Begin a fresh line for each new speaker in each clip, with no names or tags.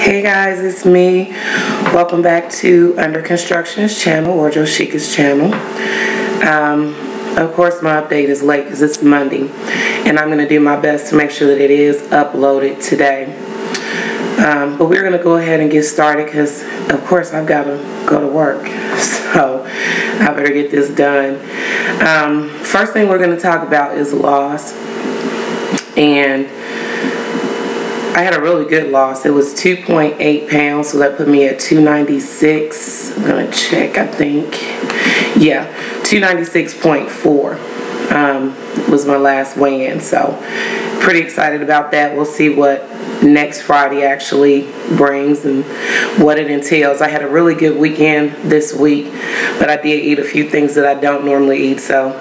Hey guys, it's me. Welcome back to Under Construction's channel, or Joshika's channel. Of course, my update is late because it's Monday, and I'm going to do my best to make sure that it is uploaded today. But we're going to go ahead and get started because, of course, I've got to go to work. So I better get this done. First thing we're going to talk about is loss. And I had a really good loss. It was 2.8 pounds, so that put me at 296. I'm going to check, I think. Yeah, 296.4 was my last weigh-in. So pretty excited about that. We'll see what next Friday actually brings and what it entails. I had a really good weekend this week, but I did eat a few things that I don't normally eat, so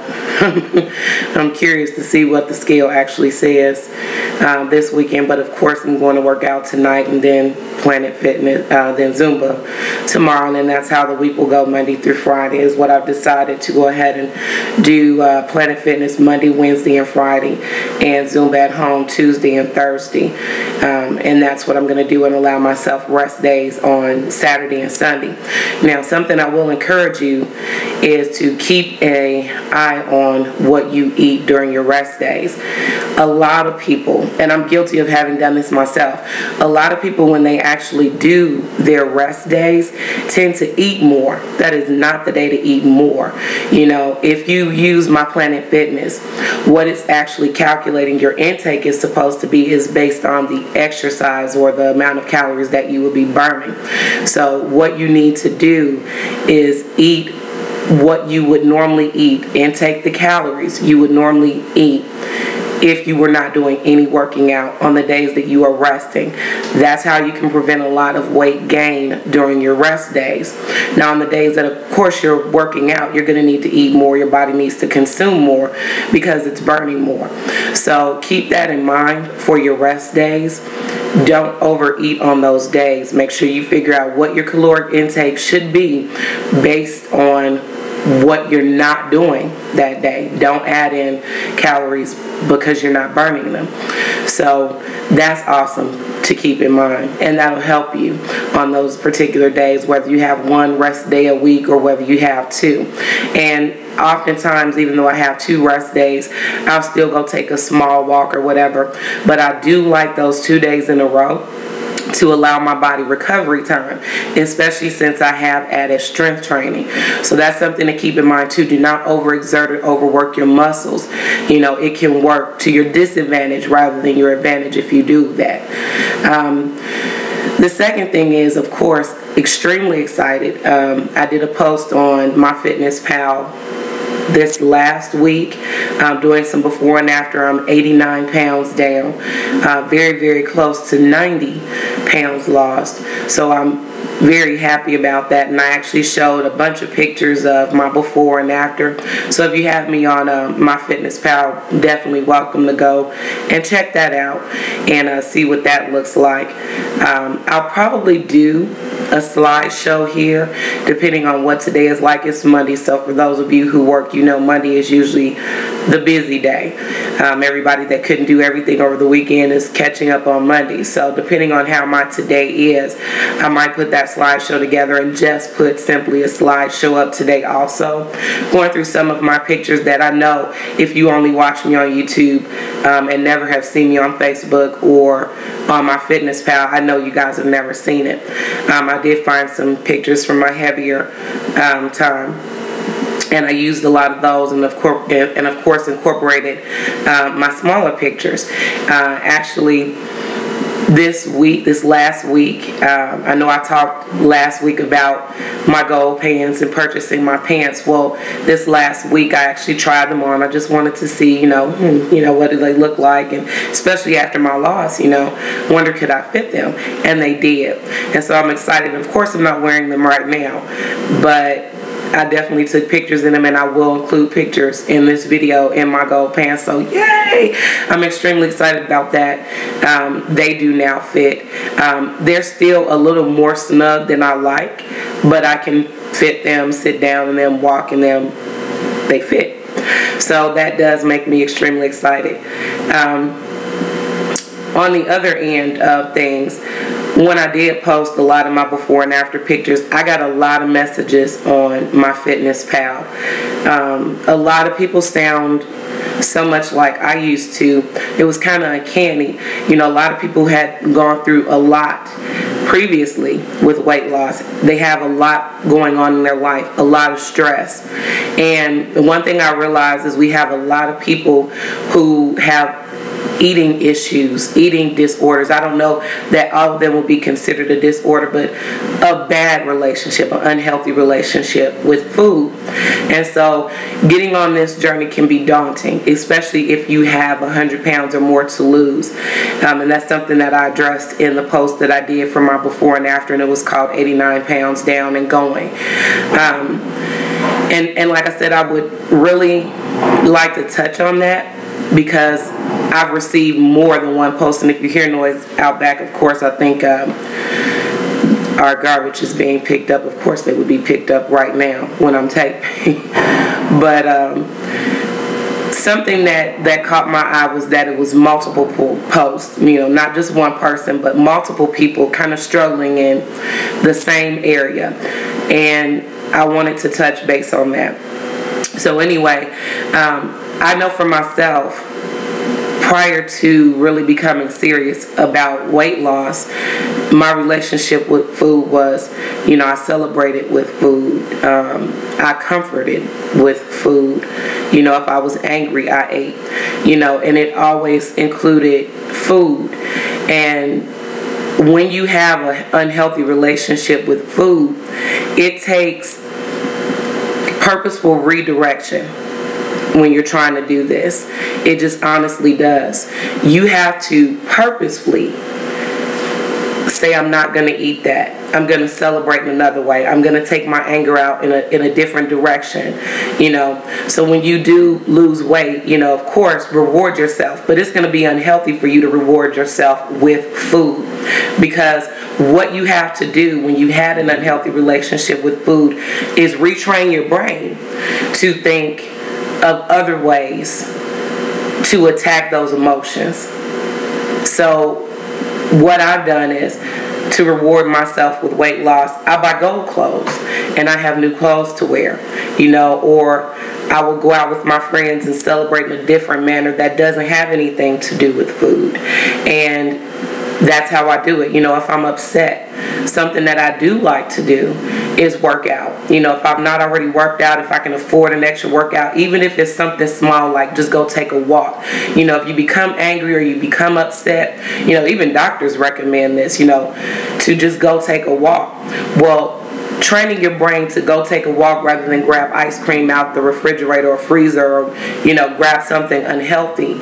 I'm curious to see what the scale actually says this weekend. But of course I'm going to work out tonight, and then Planet Fitness, then Zumba tomorrow, and then that's how the week will go. Monday through Friday is what I've decided to go ahead and do. Planet Fitness Monday, Wednesday, and Friday, and Zumba at home Tuesday and Thursday. And that's what I'm going to do, and allow myself rest days on Saturday and Sunday. Now, something I will encourage you is to keep an eye on what you eat during your rest days. A lot of people, and I'm guilty of having done this myself, a lot of people, when they actually do their rest days, tend to eat more. That is not the day to eat more. You know, if you use My Planet Fitness, what it's actually calculating your intake is supposed to be is based on the exercise or the amount of calories that you will be burning. So what you need to do is eat what you would normally eat, and take the calories you would normally eat if you were not doing any working out on the days that you are resting. That's how you can prevent a lot of weight gain during your rest days. Now, on the days that, of course, you're working out, you're going to need to eat more. Your body needs to consume more because it's burning more. So keep that in mind for your rest days. Don't overeat on those days. Make sure you figure out what your caloric intake should be based on what you're not doing that day. Don't add in calories because you're not burning them. So that's awesome to keep in mind, and that'll help you on those particular days, whether you have one rest day a week or whether you have two. And oftentimes, even though I have 2 rest days, I'll still go take a small walk or whatever, but I do like those 2 days in a row to allow my body recovery time, especially since I have added strength training. So that's something to keep in mind too. Do not overexert or overwork your muscles. You know, it can work to your disadvantage rather than your advantage if you do that. The second thing is, of course, extremely excited. I did a post on MyFitnessPal this last week, doing some before and after. I'm 89 pounds down, very, very close to 90 pounds lost. So I'm very happy about that, and I actually showed a bunch of pictures of my before and after. So if you have me on MyFitnessPal, definitely welcome to go and check that out and see what that looks like. I'll probably do a slideshow here depending on what today is like. It's Monday, so for those of you who work, you know Monday is usually the busy day. Everybody that couldn't do everything over the weekend is catching up on Monday. So depending on how my today is, I might put that slideshow together and just put simply a slideshow up today also, going through some of my pictures that I know if you only watch me on YouTube and never have seen me on Facebook or on MyFitnessPal, I know you guys have never seen it. I did find some pictures from my heavier time, and I used a lot of those, and of course incorporated my smaller pictures. Actually, this last week, I know I talked last week about my gold pants and purchasing my pants. Well, this last week I actually tried them on. I just wanted to see, you know, what do they look like, and especially after my loss, wonder could I fit them, and they did. And so I'm excited. Of course, I'm not wearing them right now, but I definitely took pictures in them, and I will include pictures in this video in my gold pants. So yay! I'm extremely excited about that. They do now fit. They're still a little more snug than I like, but I can fit them, sit down in them, walk in them. They fit. So that does make me extremely excited. On the other end of things, when I did post a lot of my before and after pictures, I got a lot of messages on MyFitnessPal. A lot of people sound so much like I used to. It was kind of uncanny. You know, a lot of people had gone through a lot previously with weight loss. They have a lot going on in their life, a lot of stress. And the one thing I realized is we have a lot of people who have eating issues, eating disorders. I don't know that all of them will be considered a disorder, but a bad relationship, an unhealthy relationship with food. And so getting on this journey can be daunting, especially if you have 100 pounds or more to lose. And that's something that I addressed in the post that I did for my before and after, and it was called 89 Pounds Down and Going. And like I said, I would really like to touch on that because I've received more than one post, and if you hear noise out back, of course, I think our garbage is being picked up. Of course, they would be picked up right now when I'm taping. But something that caught my eye was that it was multiple posts, you know, not just one person, but multiple people kind of struggling in the same area. And I wanted to touch base on that. So anyway, I know for myself, prior to really becoming serious about weight loss, my relationship with food was, you know, I celebrated with food. I comforted with food. You know, if I was angry, I ate. You know, and it always included food. And when you have an unhealthy relationship with food, it takes purposeful redirection. When you're trying to do this, it just honestly does. You have to purposefully say, I'm not going to eat that. I'm going to celebrate in another way. I'm going to take my anger out in a different direction, you know. So when you do lose weight, you know, of course, reward yourself. But it's going to be unhealthy for you to reward yourself with food, because what you have to do when you had an unhealthy relationship with food is retrain your brain to think of other ways to attack those emotions. So what I've done is to reward myself with weight loss, I buy gold clothes and I have new clothes to wear, you know, or I will go out with my friends and celebrate in a different manner that doesn't have anything to do with food. And that's how I do it. You know, if I'm upset, something that I do like to do is work out. You know, if I'm not already worked out, if I can afford an extra workout, even if it's something small like just go take a walk. You know, if you become angry or you become upset, you know, even doctors recommend this, you know, to just go take a walk. Well, training your brain to go take a walk rather than grab ice cream out the refrigerator or freezer, or, you know, grab something unhealthy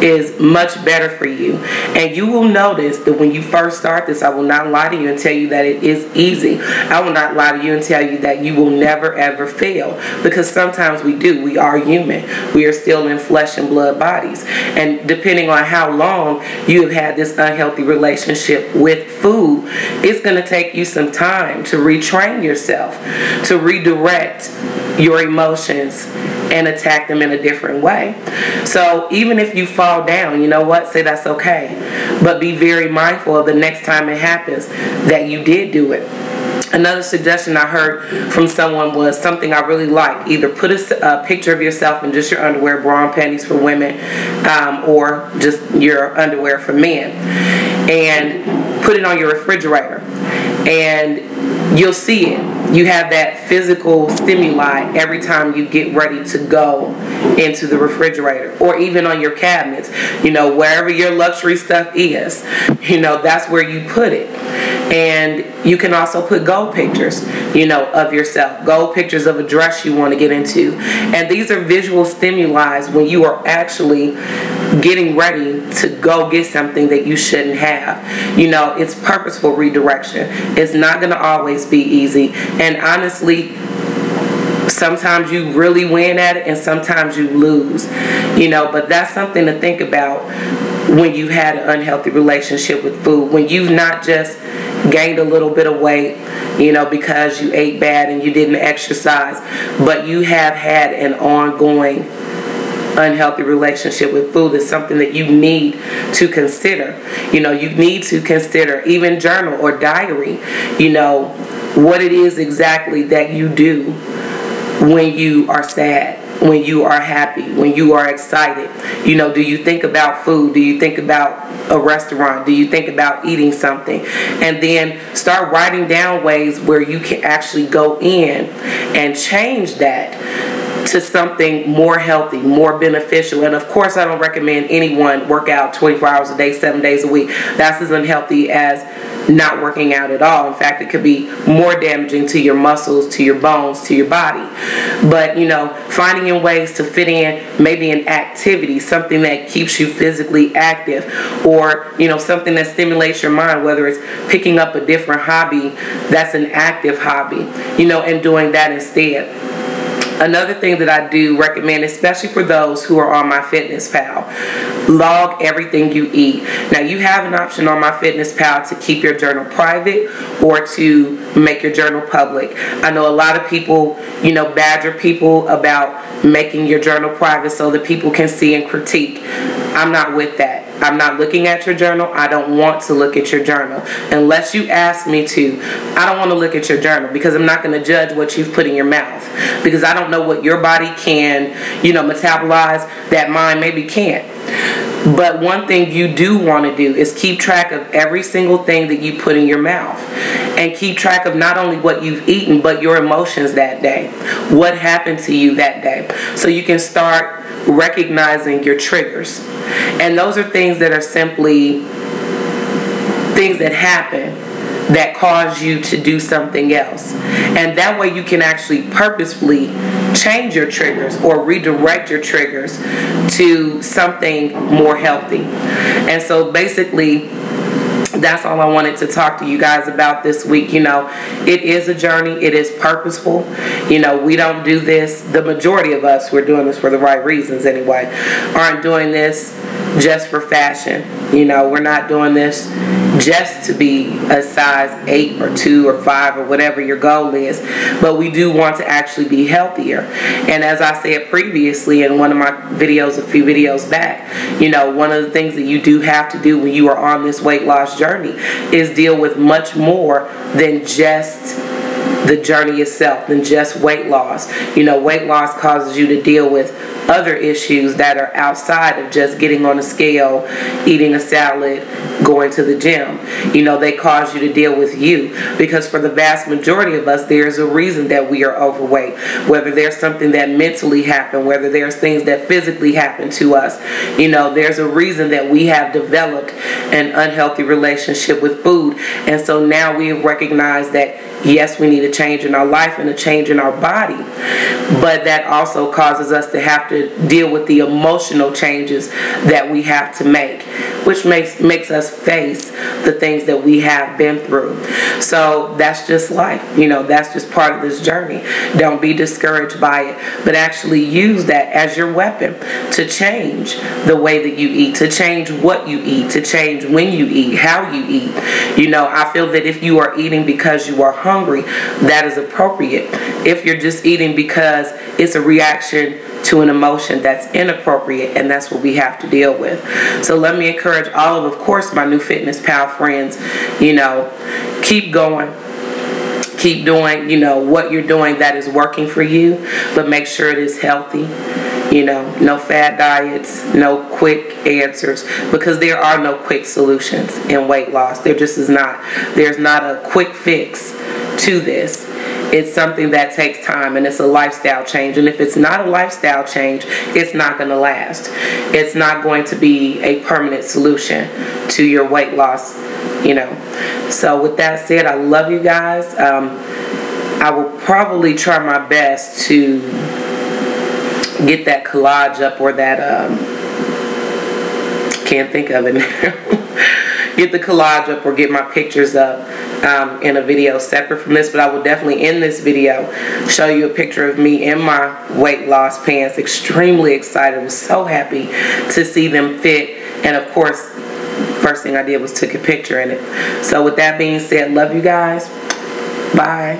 is much better for you. And you will notice that when you first start this, I will not lie to you and tell you that it is easy. I will not lie to you and tell you that you will never ever fail, because sometimes we do. We are human. We are still in flesh and blood bodies. And depending on how long you have had this unhealthy relationship with food, it's going to take you some time to retrain yourself, to redirect your emotions and attack them in a different way. So even if you fall down, you know what? Say that's okay. But be very mindful of the next time it happens that you did do it. Another suggestion I heard from someone was something I really like. Either put a picture of yourself in just your underwear, bra and panties for women, or just your underwear for men, and put it on your refrigerator. And you'll see it. You have that physical stimuli every time you get ready to go into the refrigerator, or even on your cabinets, you know, wherever your luxury stuff is, you know, that's where you put it. And you can also put goal pictures, you know, of yourself, goal pictures of a dress you want to get into. And these are visual stimuli when you are actually getting ready to go get something that you shouldn't have. You know, it's purposeful redirection. It's not going to always be easy. And honestly, sometimes you really win at it and sometimes you lose. You know, but that's something to think about when you had an unhealthy relationship with food. When you've not just gained a little bit of weight, you know, because you ate bad and you didn't exercise, but you have had an ongoing unhealthy relationship with food is something that you need to consider. You know, you need to consider even journal or diary, you know, what it is exactly that you do when you are sad, when you are happy, when you are excited. You know, do you think about food? Do you think about a restaurant? Do you think about eating something? And then start writing down ways where you can actually go in and change that to something more healthy, more beneficial. And of course, I don't recommend anyone work out 24 hours a day, 7 days a week. That's as unhealthy as not working out at all. In fact, it could be more damaging to your muscles, to your bones, to your body. But, you know, finding ways to fit in maybe an activity, something that keeps you physically active, or, you know, something that stimulates your mind, whether it's picking up a different hobby that's an active hobby, you know, and doing that instead. Another thing that I do recommend, especially for those who are on MyFitnessPal, log everything you eat. Now, you have an option on MyFitnessPal to keep your journal private or to make your journal public. I know a lot of people, you know, badger people about making your journal private so that people can see and critique. I'm not with that. I'm not looking at your journal. I don't want to look at your journal. Unless you ask me to, I don't want to look at your journal, because I'm not going to judge what you've put in your mouth, because I don't know what your body can, you know, metabolize that mine maybe can't. But one thing you do want to do is keep track of every single thing that you put in your mouth, and keep track of not only what you've eaten, but your emotions that day. What happened to you that day? So you can start recognizing your triggers. And those are things that are simply things that happen that cause you to do something else. And that way you can actually purposefully change your triggers or redirect your triggers to something more healthy. And so basically, that's all I wanted to talk to you guys about this week. You know, it is a journey. It is purposeful. You know, we don't do this, the majority of us, we're doing this for the right reasons anyway, aren't doing this just for fashion. You know, we're not doing this just to be a size 8 or 2 or 5 or whatever your goal is, but we do want to actually be healthier. And as I said previously in one of my videos a few videos back, you know, one of the things that you do have to do when you are on this weight loss journey is deal with much more than just the journey itself, than just weight loss. You know, weight loss causes you to deal with other issues that are outside of just getting on a scale, eating a salad, going to the gym. You know, they cause you to deal with you, because for the vast majority of us, there's a reason that we are overweight. Whether there's something that mentally happened, whether there's things that physically happen to us, you know, there's a reason that we have developed an unhealthy relationship with food. And so now we have recognized that yes, we need a change in our life and a change in our body, but that also causes us to have to deal with the emotional changes that we have to make, which makes us face the things that we have been through. So that's just life. You know, that's just part of this journey. Don't be discouraged by it, but actually use that as your weapon to change the way that you eat, to change what you eat, to change when you eat, how you eat. You know, I feel that if you are eating because you are hungry, that is appropriate. If you're just eating because it's a reaction to an emotion, that's inappropriate, and that's what we have to deal with. So let me encourage all of course, my new MyFitnessPal friends, you know, keep going. Keep doing, you know, what you're doing that is working for you, but make sure it is healthy. You know, no fad diets, no quick answers, because there are no quick solutions in weight loss. There just is not. There's not a quick fix to this. It's something that takes time, and it's a lifestyle change. And if it's not a lifestyle change, it's not going to last. It's not going to be a permanent solution to your weight loss, you know. So with that said, I love you guys. I will probably try my best to get that collage up, or that, can't think of it now. Get the collage up or get my pictures up in a video separate from this, but I will definitely in this video show you a picture of me in my weight loss pants. Extremely excited. Was so happy to see them fit, and of course first thing I did was took a picture in it. So with that being said, love you guys. Bye.